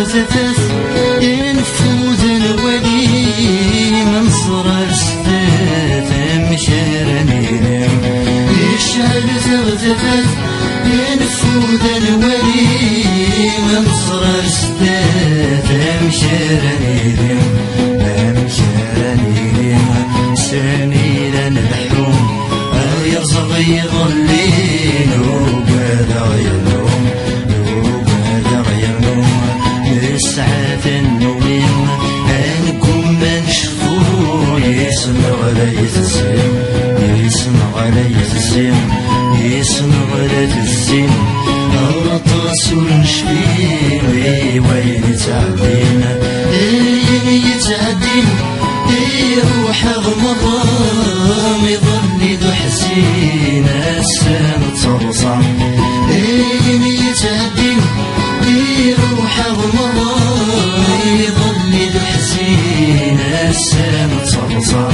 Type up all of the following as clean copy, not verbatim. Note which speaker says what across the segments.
Speaker 1: تغتفت ينفوذ الولي من صرر ستات مشارني الشعب تغتفت ينفوذ الولي من صرر ستات مشارني ساني لنا الحلوم يرزق يظلين وبدا غيرهم الساعات النومين انكم ما نشوفوا يسمع ولا يتسم يسمع ولا يتسم يسمع ولا تسم الرطاس ونشفين وين تعدين يتعدين يروح غمضان يظل ذو حسين السام تصرصع يتعدين يروح غمضان يظل ذو حسين السام تصرصع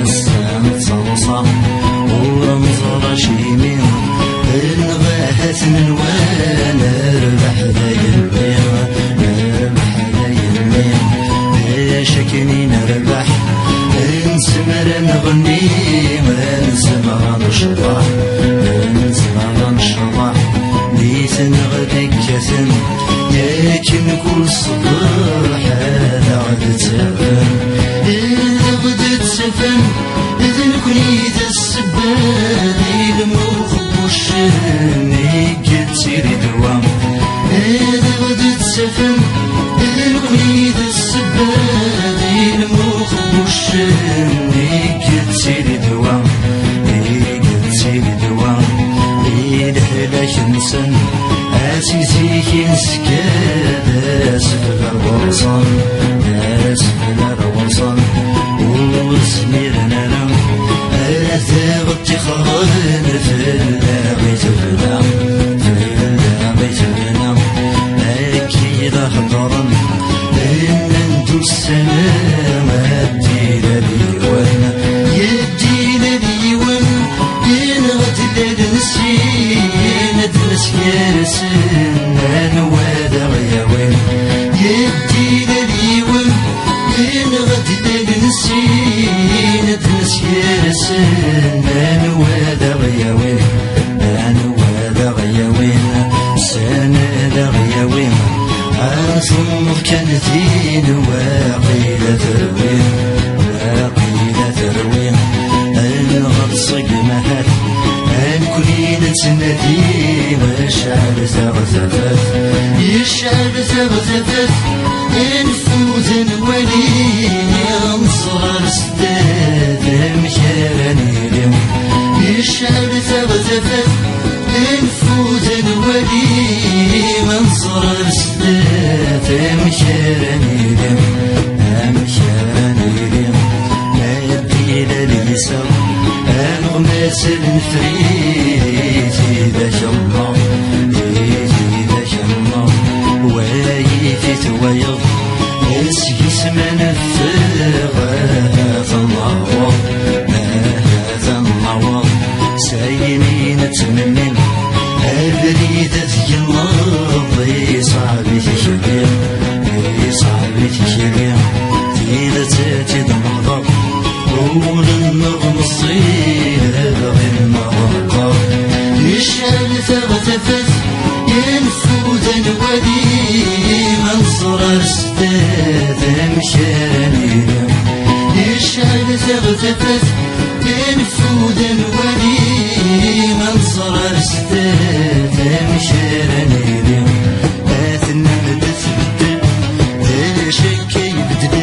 Speaker 1: السام تصرصع ورمز رشيمين الغاهت من وانا ربح ذا البيع ربح ذا البيع شكني نربح نسمر نغني نسمر نشطح نسمر نشطح نيت نغدك كثن ياكن كل صباح هذا غد تسفن إذا غد تسفن إذا نكوني ذا السبان المخ والشن يقد سيري دوام إذا غد تسفن إذا نكوني ذا السبان المخ والشن يقد سيري دوام يقد سيري دوام يدحلك نسن أسيسي كنسكاد أسفل الورصان أسفل الورصان وسمير نرم أثاب اتخاذ في البيت البنام في البيت البنام أكيد أخضرا إن أنتو السلام الدين بيوان يدين بيوان ينغت للنسين دنس يرسن أنواد غيوان يدين بيوان ينغت للنسين دنس يرسن أنواد غيوان أنواد غيوان سند غيوان ثم كانت دين واقيلة تروين واقيلة تروين الغرصق مهات الكلين تندي والشعب تغتفت الشعب تغتفت انفوذ الولي انصر ستات مشارني لهم الشعب تغتفت انفوذ الولي منصر ستات مشارني لهم مشارني لهم نبي لليسر انغمس الفريد إذا شمر إذا شمر ويفت ويض اسمنا الثغاث النور هذا النور سايمين تمنين البريدة ينضي صعبي شبير صعبي شبير إذا تاتي المغضب قول النغم الصير غير المغضب الشعب تغتفت ينفوذ الولي منصر ستات مشارني الشعب تغتفت ينفوذ الولي منصر ستات مشارني اثنى بدت بدل شكي بدل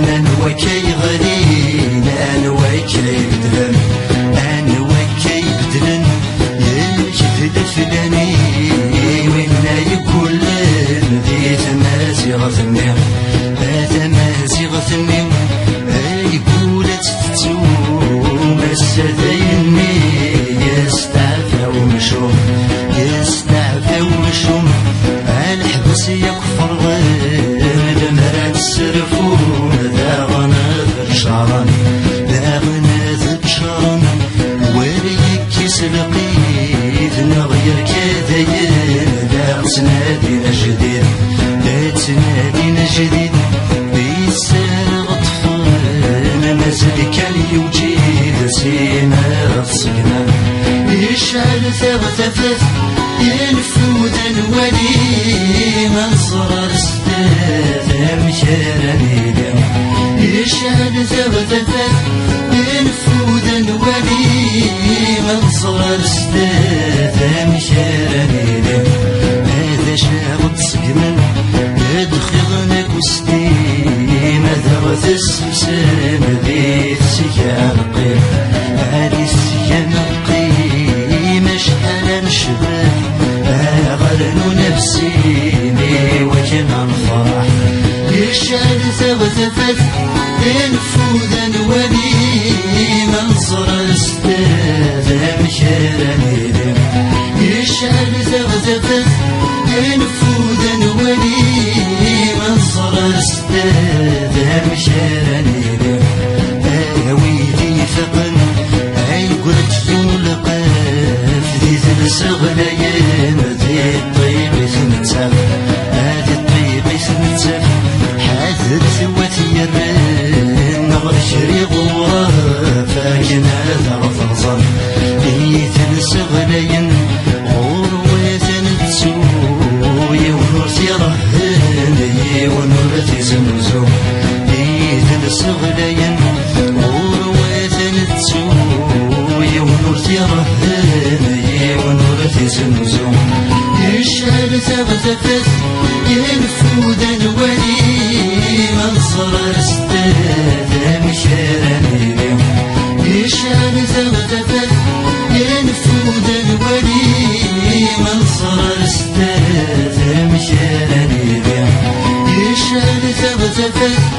Speaker 1: انا وكي غليل انا وكي بدل انا وكي بدل يجد فلاني وين يكون ذي تمازي غثمي كان يوجد سينا الصقنا يشعل ثغثفت ينفود الولي منصر الستات مشارع ليلة يشعل ثغثفت ينفود الولي منصر الستات مشارع ليلة هذا شاغل سقمن ادخلنك وستي ماذا تسمسم بيت سيان قيم هذه السيان قيم شحال نشبه غرن نفسي وجنا نفرح يشعل ثغثفت ينفوذ الولي منصر الاستاذ مشارع ليلة يشعل ثغثفت ينفوذ الولي منصر الاستاذ مشارع ليلة ويدي ثقل عيقرت ذولقاف ذي ثلسغلين ذي الطيب ثنتف هذه الطيب ثنتف حاذر ثواتي الرين نغر شريق وفاكن هذا غفرصا ذي ثلسغلين غروة نتسوي ونور تيرهن ونور تيزمزو ذي ثلسغلين ونور تيرهن ونور تيزمزو يشعل ثغثفت ينفوذ الولي منصر الاستاذ مشارع ليلة يشعل ثغثفت ينفوذ الولي منصر الاستاذ مشارع ليلة يشعل ثغثفت